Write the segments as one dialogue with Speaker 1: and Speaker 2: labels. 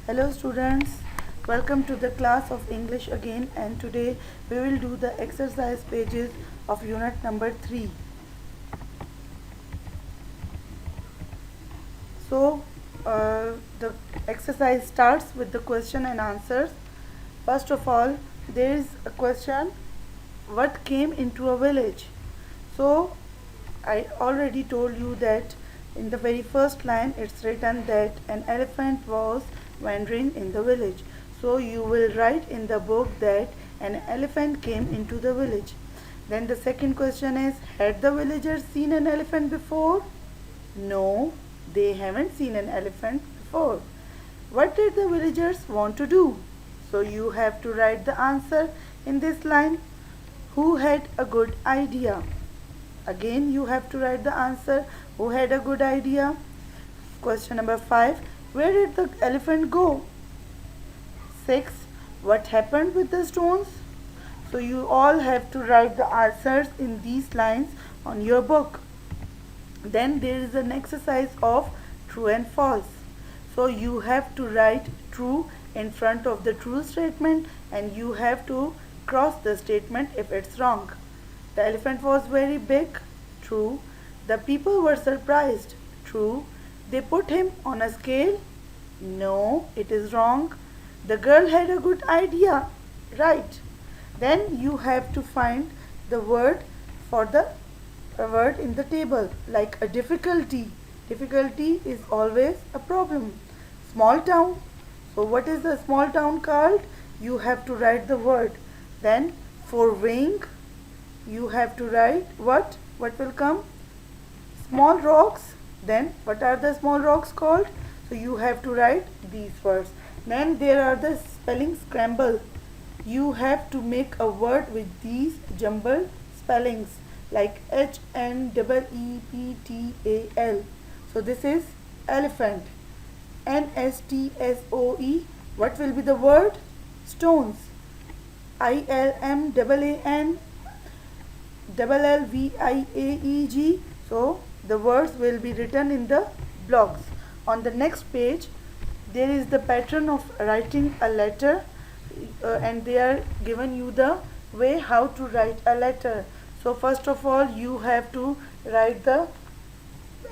Speaker 1: Hello students, welcome to the class of English again, and today we will do the exercise pages of unit number 3. So the exercise starts with the question and answers. First of all, there is a question, what came into a village? So I already told you that in the very first line it's written that an elephant was wandering in the village. So you will write in the book that an elephant came into the village. Then the second question is, had the villagers seen an elephant before? No, they haven't seen an elephant before. What did the villagers want to do? So you have to write the answer in this line. Who had a good idea? Again you have to write the answer. Who had a good idea? Question number 5. Where did the elephant go? 6. What happened with the stones? So you all have to write the answers in these lines on your book. Then there is an exercise of true and false. So you have to write true in front of the true statement, and you have to cross the statement if it's wrong. The elephant was very big. True. The people were surprised. True. They put him on a scale. No, it is wrong. The girl had a good idea. Right. Then you have to find the word for the word in the table, like a difficulty. Difficulty is always a problem. Small town. So what is the small town called? You have to write the word. Then for wing, you have to write what? What will come? Small rocks. Then what are the small rocks called? So you have to write these words. Then there are the spelling scramble. You have to make a word with these jumbled spellings, like HNEEPTAL. So this is elephant. NSTSOE. What will be the word? Stones. ILMAAN LLVIAEG. So the words will be written in the blocks. On the next page there is the pattern of writing a letter, and they are given you the way how to write a letter. So first of all you have to write the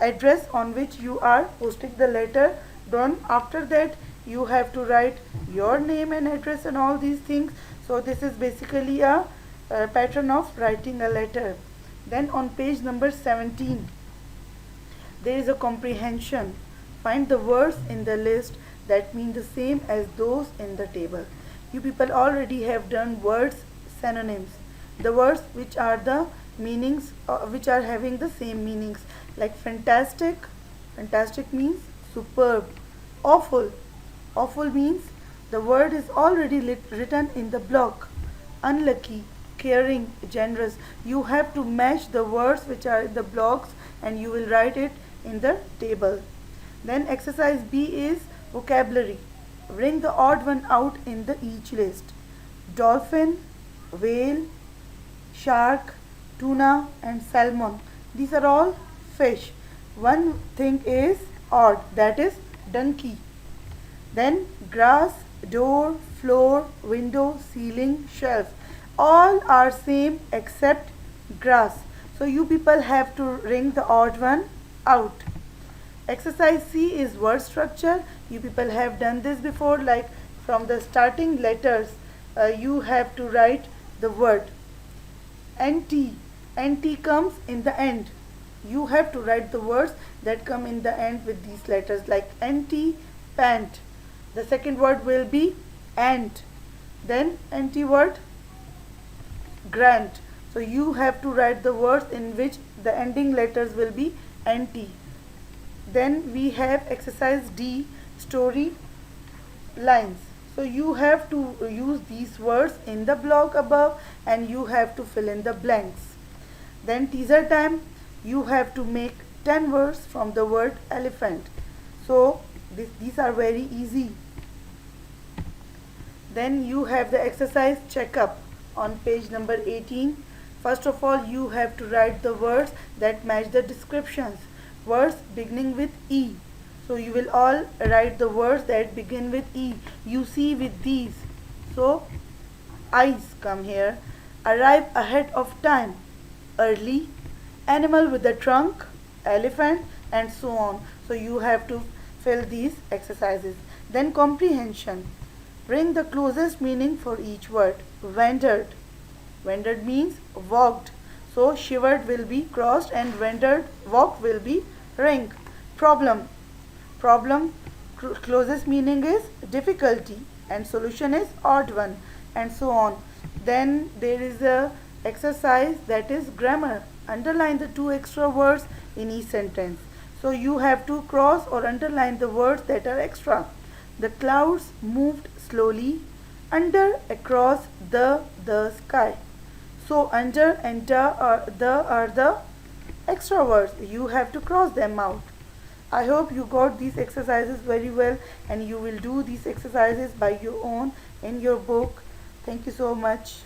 Speaker 1: address on which you are posting the letter. Then after that you have to write your name and address and all these things. So this is basically a pattern of writing a letter. Then on page number 17 there is a comprehension. Find the words in the list that mean the same as those in the table. You people already have done words synonyms, the words which are the meanings which are having the same meanings, like fantastic. Fantastic means superb. Awful. Awful means the word is already written in the block. Unlucky, caring, generous. You have to match the words which are in the blocks and you will write it in the table. Then exercise B is vocabulary. Bring the odd one out in the each list. Dolphin, whale, shark, tuna and salmon. These are all fish. One thing is odd, that is donkey. Then grass, door, floor, window, ceiling, shelf. All are same except grass. So you people have to ring the odd one out. Exercise C is word structure. You people have done this before, like from the starting letters you have to write the word. NT. NT comes in the end. You have to write the words that come in the end with these letters, like NT, pant. The second word will be ant. Then NT word, grant. So you have to write the words in which the ending letters will be NT. Then we have exercise D, story lines. So you have to use these words in the block above and you have to fill in the blanks. Then teaser time, you have to make 10 words from the word elephant. So these are very easy. Then you have the exercise checkup on page number 18. First of all you have to write the words that match the descriptions. Words beginning with E. So you will all write the words that begin with E. You see with these. So eyes come here. Arrive ahead of time. Early. Animal with a trunk. Elephant, and so on. So you have to fill these exercises. Then comprehension. Bring the closest meaning for each word. Wandered. Wandered means walked. So shivered will be crossed and wandered, walked will be ring. Problem. Problem closest meaning is difficulty and solution is odd one, and so on. Then there is a exercise that is grammar. Underline the two extra words in each sentence. So you have to cross or underline the words that are extra. The clouds moved slowly under, across, the sky. So under and the are the extra words. You have to cross them out. I hope you got these exercises very well, and you will do these exercises by your own in your book. Thank you so much.